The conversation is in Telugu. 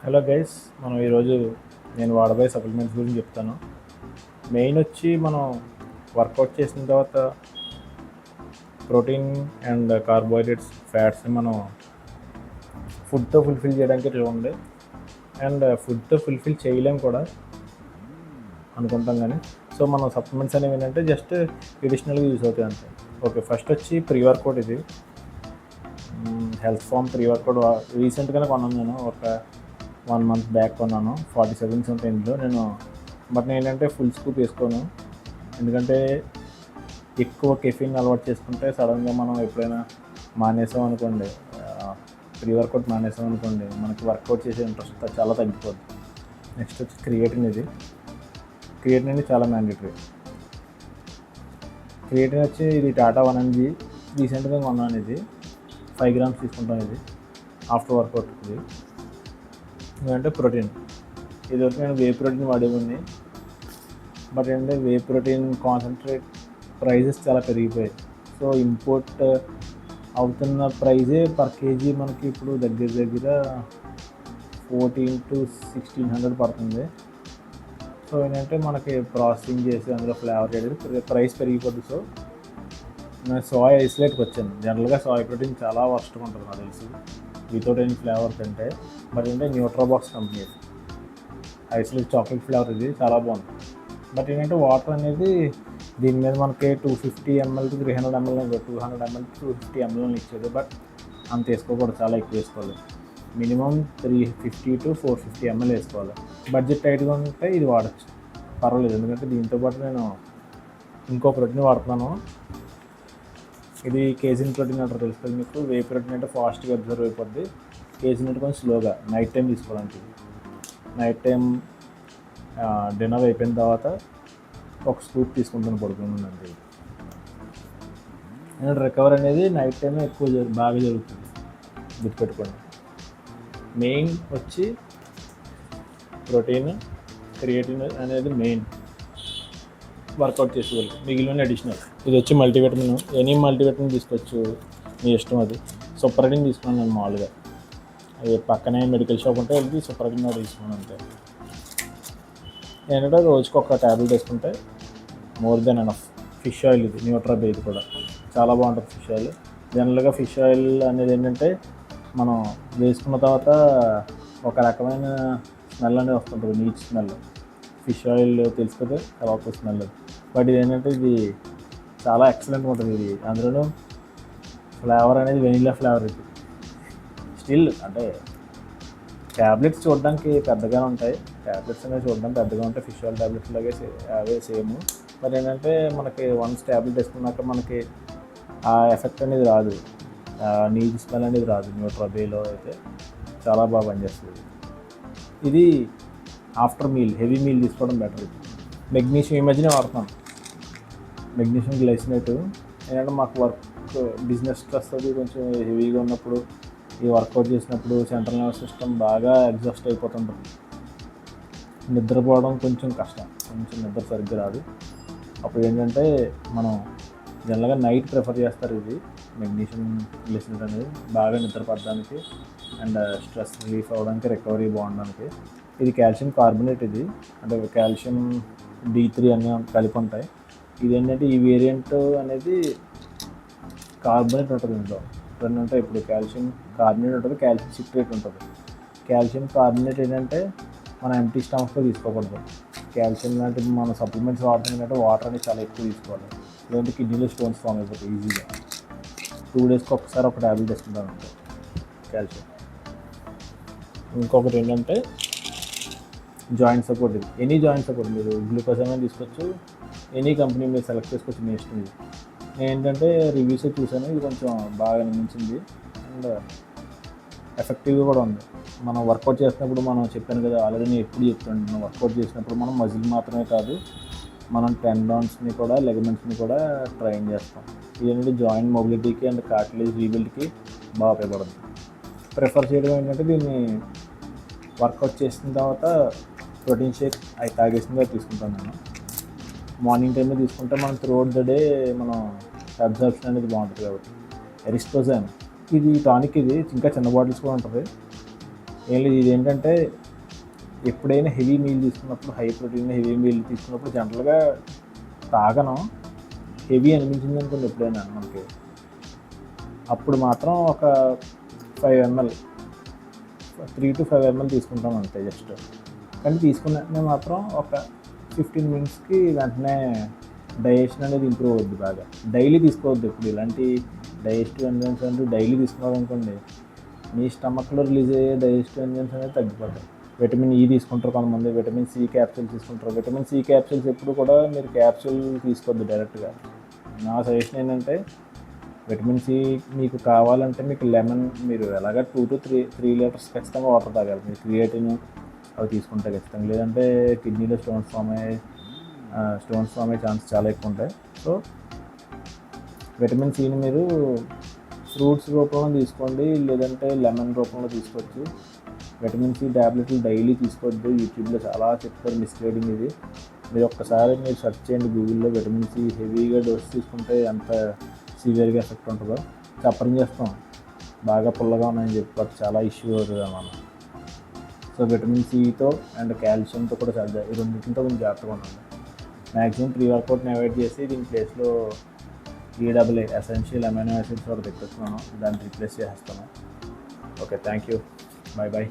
హలో గైస్, మనం ఈరోజు నేను వాడబోయే సప్లిమెంట్స్ గురించి చెప్తాను. మెయిన్ వచ్చి మనం వర్కౌట్ చేసిన తర్వాత ప్రోటీన్ అండ్ కార్బోహైడ్రేట్స్, ఫ్యాట్స్ని మనం ఫుడ్తో ఫుల్ఫిల్ చేయడానికి చూడండి. అండ్ ఫుడ్తో ఫుల్ఫిల్ చేయలేం కూడా అనుకుంటాం, కానీ సో మనం సప్లిమెంట్స్ అనేవి ఏంటంటే జస్ట్ ట్రెడిషనల్గా యూజ్ అవుతాయి అంతే. ఓకే, ఫస్ట్ వచ్చి ప్రీ వర్కౌట్. ఇది హెల్త్ ఫామ్ ప్రీ వర్కౌట్ రీసెంట్గానే కొన్నాను. నేను ఒక 1 month బ్యాక్ కొన్నాను. 40 సెకండ్స్ ఉంటాయి ఇందులో. బట్ నేను ఏంటంటే ఫుల్ స్కూప్ వేసుకోను, ఎందుకంటే ఎక్కువ కెఫీన్ అలవాటు చేసుకుంటే సడన్గా మనం ఎప్పుడైనా మానేసాం అనుకోండి, ప్రీ వర్కౌట్ మానేసాం అనుకోండి, మనకి వర్కౌట్ చేసే ఇంట్రెస్ట్ చాలా తగ్గిపోద్ది. నెక్స్ట్ వచ్చి క్రియేటిన్. క్రియేటిన్ అనేది చాలా మ్యాండేటరీ. క్రియేటిన్ వచ్చి ఇది టాటా 1mg రీసెంట్గా కొన్నాను. ఇది 5 grams తీసుకుంటాం. ఇది ఆఫ్టర్ వర్కౌట్. ఇది ఎందుకంటే ప్రోటీన్. ఇదివరకు నేను వే ప్రోటీన్ వాడేవాడిని, బట్ ఏంటంటే వే ప్రోటీన్ కాన్సన్ట్రేట్ ప్రైజెస్ చాలా పెరిగిపోయాయి. సో ఇంపోర్ట్ అవుతున్న ప్రైజే పర్ కేజీ మనకి ఇప్పుడు దగ్గర 1400 to 1600 పడుతుంది. సో ఏంటంటే మనకి ప్రాసెసింగ్ చేసి అందులో ఫ్లేవర్ చేయడం ప్రైస్ పెరిగిపోద్ది. సో నేను సోయా ఐసోలేట్కి వచ్చాను. జనరల్గా సోయా ప్రోటీన్ చాలా వర్స్ట్గా ఉంటుంది నాకు తెలిసి, వితౌట్ ఎనీ ఫ్లేవర్స్ అంటే. బట్ ఏంటంటే న్యూట్రాబాక్స్ కంపెనీ ఐసోలేట్ చాక్లెట్ ఫ్లేవర్, ఇది చాలా బాగుంది. బట్ ఏంటంటే వాటర్ అనేది దీని మీద మనకి 250 ml to 300 ml, 200 ml to 250 ml ఇచ్చేది. బట్ అంత వేసుకోకూడదు, చాలా ఎక్కువ వేసుకోవాలి. మినిమం 350 to 450 ml వేసుకోవాలి. బడ్జెట్ టైట్గా ఉంటే ఇది వాడచ్చు, పర్వాలేదు. ఎందుకంటే దీంతోపాటు నేను ఇంకో ప్రోటీన్ వాడుతున్నాను. ఇది కేజిన్ ప్రోటీన్ అంటారు, తెలుస్తుంది మీకు. వే ప్రోటీన్ అంటే ఫాస్ట్గా అబ్జర్వ్ అయిపోద్ది, కేజిన్ అంటే కొంచెం స్లోగా. నైట్ టైం తీసుకోవడానికి. నైట్ టైం డిన్నర్ అయిపోయిన తర్వాత ఒక స్కూప్ తీసుకుంటాను పడుకుంటుందండి. అండ్ రికవర్ అనేది నైట్ టైమే ఎక్కువ బాగా జరుగుతుంది, గుర్తుపెట్టుకోండి. మెయిన్ వచ్చి ప్రోటీన్, క్రియేటిన్ అనేది మెయిన్ వర్కౌట్ చేసేవాళ్ళు. మిగిలిన అడిషనల్. ఇది వచ్చి మల్టీవిటమిన్. ఎనీ మల్టీవిటమిన్ తీసుకోవచ్చు, మీ ఇష్టం. అది సూపర్గిన్ తీసుకున్నాను నేను మామూలుగా. అది పక్కనే మెడికల్ షాప్ ఉంటే వెళ్ళి సూపర్గిన్ కూడా తీసుకున్నాను అంతే. ఏంటంటే రోజుకి ఒక ట్యాబ్లెట్ వేసుకుంటే more than enough. Fish oil, ఇది న్యూట్రాబే, ఇది కూడా చాలా బాగుంటుంది ఫిష్ ఆయిల్. జనరల్గా ఫిష్ ఆయిల్ అనేది ఏంటంటే మనం వేసుకున్న తర్వాత ఒక రకమైన స్మెల్ అనేది వస్తుంటుంది, నీచ్ స్మెల్. ఫిష్ ఆయిల్ తెలుసు కదా, తర్వాత స్మెల్. బట్ ఇది ఏంటంటే ఇది చాలా ఎక్సలెంట్గా ఉంటుంది. ఇది అందులోనూ ఫ్లేవర్ అనేది వెనీలా ఫ్లేవర్. ఇది స్టిల్ అంటే ట్యాబ్లెట్స్ చూడడానికి పెద్దగానే ఉంటాయి. ట్యాబ్లెట్స్ అనేవి చూడడానికి పెద్దగా ఉంటాయి, ఫిష్ ఆయిల్ ట్యాబ్లెట్స్ లాగే అవే సేమ్. మరి ఏంటంటే మనకి వన్స్ ట్యాబ్లెట్ వేసుకున్నాక మనకి ఆ ఎఫెక్ట్ అనేది రాదు, నీచ్ స్మెల్ అనేది రాదు. న్యూట్రాబేలో అయితే చాలా బాగా పనిచేస్తుంది. ఇది ఆఫ్టర్ మీల్, హెవీ మీల్ తీసుకోవడం బెటర్. మెగ్నీషియం ఈ మధ్యనే వాడుతున్నాను, మెగ్నీషియం గ్లైసినేట్. ఏంటంటే మాకు వర్క్ బిజినెస్ స్ట్రెస్ అది కొంచెం హెవీగా ఉన్నప్పుడు, ఈ వర్కౌట్ చేసినప్పుడు సెంట్రల్ నర్వస్ సిస్టమ్ బాగా ఎగ్జాస్ట్ అయిపోతుంటుంది. నిద్రపోవడం కొంచెం కష్టం, కొంచెం నిద్ర సరిగ్గా రాదు. అప్పుడు ఏంటంటే మనం జనరల్గా నైట్ ప్రిఫర్ చేస్తారు. ఇది మెగ్నీషియం గ్లైసినేట్ అనేది బాగా నిద్రపడడానికి అండ్ స్ట్రెస్ రిలీఫ్ అవ్వడానికి, రికవరీ బాగుండడానికి. ఇది కాల్షియం కార్బోనేట్. ఇది అంటే కాల్షియం D3 అన్నీ కలిపి ఉంటాయి. ఇది ఏంటంటే ఈ వేరియంట్ అనేది కార్బోనేట్ ఉంటుంది. ఇందులో రెండు ఉంటాయి. ఇప్పుడు కాల్షియం కార్బోనేట్ ఉంటుంది, కాల్షియం సిట్రేట్ ఉంటుంది. కాల్షియం కార్బోనేట్ ఏంటంటే మనం ఎంటీ స్టమక్తో తీసుకోకూడదు. కాల్షియం లాంటి మన సప్లిమెంట్స్ వాడుతుందంటే వాటర్ అనేది చాలా ఎక్కువ తీసుకోవాలి, లేదంటే కిడ్నీలో స్టోన్స్ ఫామ్ అయిపోతాయి ఈజీగా. 2 daysకి ఒకసారి ఒక ట్యాబ్లెట్ వేసుకుంటాను అంటే కాల్షియం. ఇంకొకటి ఏంటంటే జాయింట్ సపోర్ట్. ఇది ఎనీ జాయింట్ సపోర్ట్, మీరు గ్లూకోజ్ అనేది తీసుకోవచ్చు, ఎనీ కంపెనీ మీరు సెలెక్ట్ చేసుకోవచ్చు, మీ ఇష్టం. ఇది నేను ఏంటంటే రివ్యూస్ చూసాను, ఇది కొంచెం బాగా అనిపించింది అండ్ ఎఫెక్టివ్గా కూడా ఉంది. మనం వర్కౌట్ చేసినప్పుడు, మనం చెప్పాను కదా ఆల్రెడీ, నేను ఎప్పుడు చెప్తాను, వర్కౌట్ చేసినప్పుడు మనం మజిల్ మాత్రమే కాదు, మనం టెండాన్స్ని కూడా, లెగమెంట్స్ని కూడా ట్రైన్ చేస్తాం. ఇదేంటంటే జాయింట్ మొబిలిటీకి అండ్ కార్టిలేజ్ రీబిల్డ్కి బాగా ఉపయోగపడుతుంది. ప్రిఫర్ చేయడం ఏంటంటే దీన్ని వర్కౌట్ చేసిన తర్వాత ప్రోటీన్ షేక్ అవి తాగేసిన తర్వాత తీసుకుంటాను నేను. మార్నింగ్ టైంలో తీసుకుంటే మనం త్రూఅవుట్ ద డే మనం అబ్జర్ప్షన్ అనేది బాగుంటుంది. కాబట్టి ఎరిస్టోజన్ ఇది టానిక్. ఇది ఇంకా చిన్న బాటిల్స్ కూడా ఉంటుంది. ఏం లేదు, ఇది ఏంటంటే ఎప్పుడైనా హెవీ మీల్ తీసుకున్నప్పుడు, హై ప్రోటీన్ హెవీ మీల్ తీసుకున్నప్పుడు జనరల్గా తాగను. హెవీ అనిపించింది అనుకోండి ఎప్పుడైనా మనకి, అప్పుడు మాత్రం ఒక 5 ml 3 to 5 ml తీసుకుంటాం అంతే జస్ట్. కానీ తీసుకున్న వెంటనే మాత్రం ఒక 15 మినిట్స్కి వెంటనే డైజెషన్ అనేది ఇంప్రూవ్ అవుద్ది బాగా. డైలీ తీసుకోవద్దు ఇప్పుడు ఇలాంటి డైజెస్టివ్ ఎంజైమ్స్ అంటే డైలీ తీసుకున్నారనుకోండి, మీ స్టమక్లో రిలీజ్ అయ్యే డైజెస్టివ్ ఎంజైమ్స్ అనేది తగ్గిపోతాయి. విటమిన్ ఈ తీసుకుంటారు కొంతమంది, విటమిన్ సి క్యాప్సూల్ తీసుకుంటారు. విటమిన్ సి క్యాప్సూల్స్ ఎప్పుడు కూడా మీరు క్యాప్సూల్ తీసుకోవద్దు డైరెక్ట్గా. నా సజెషన్ ఏంటంటే విటమిన్ సి మీకు కావాలంటే మీకు లెమన్, మీరు ఎలాగ 2 to 3 లీటర్స్ ఖచ్చితంగా వాటర్ తాగాలి. మీరు క్రియేటిన్ అవి తీసుకుంటే ఖచ్చితంగా, లేదంటే కిడ్నీలో స్టోన్స్ ఫామ్ అయ్యే ఛాన్స్ చాలా ఎక్కువ ఉంటాయి. సో విటమిన్ సిని మీరు ఫ్రూట్స్ రూపంలో తీసుకోండి, లేదంటే లెమన్ రూపంలో తీసుకోవచ్చు. విటమిన్ సి ట్యాబ్లెట్లు డైలీ తీసుకోవద్దు. యూట్యూబ్లో చాలా చెప్తారు, మిస్లీడింగ్ ఇది. మీరు ఒక్కసారి సెర్చ్ చేయండి గూగుల్లో, విటమిన్ సి హెవీగా డోస్ తీసుకుంటే ఎంత సివియర్గా ఎఫెక్ట్ ఉంటుందో. చప్పరం చేస్తాం బాగా పుల్లగా ఉన్నాయని చెప్పి చాలా ఇష్యూ అవుతుంది అన్నమాట. సో విటమిన్ సితో అండ్ కాల్షియంతో కూడా చాలా, ఈ రెండింటితో కొంచెం జాగ్రత్తగా ఉండండి. మ్యాక్సిమం ప్రీ వర్కౌట్ని అవాయిడ్ చేసి దీని ప్లేస్లో EAA ఎసెన్షియల్ అమైనో యాసిడ్స్ ఒకటి తెచ్చుకున్నాను, దాన్ని రీప్లేస్ చేసేస్తాను. Okay, thank you, bye bye.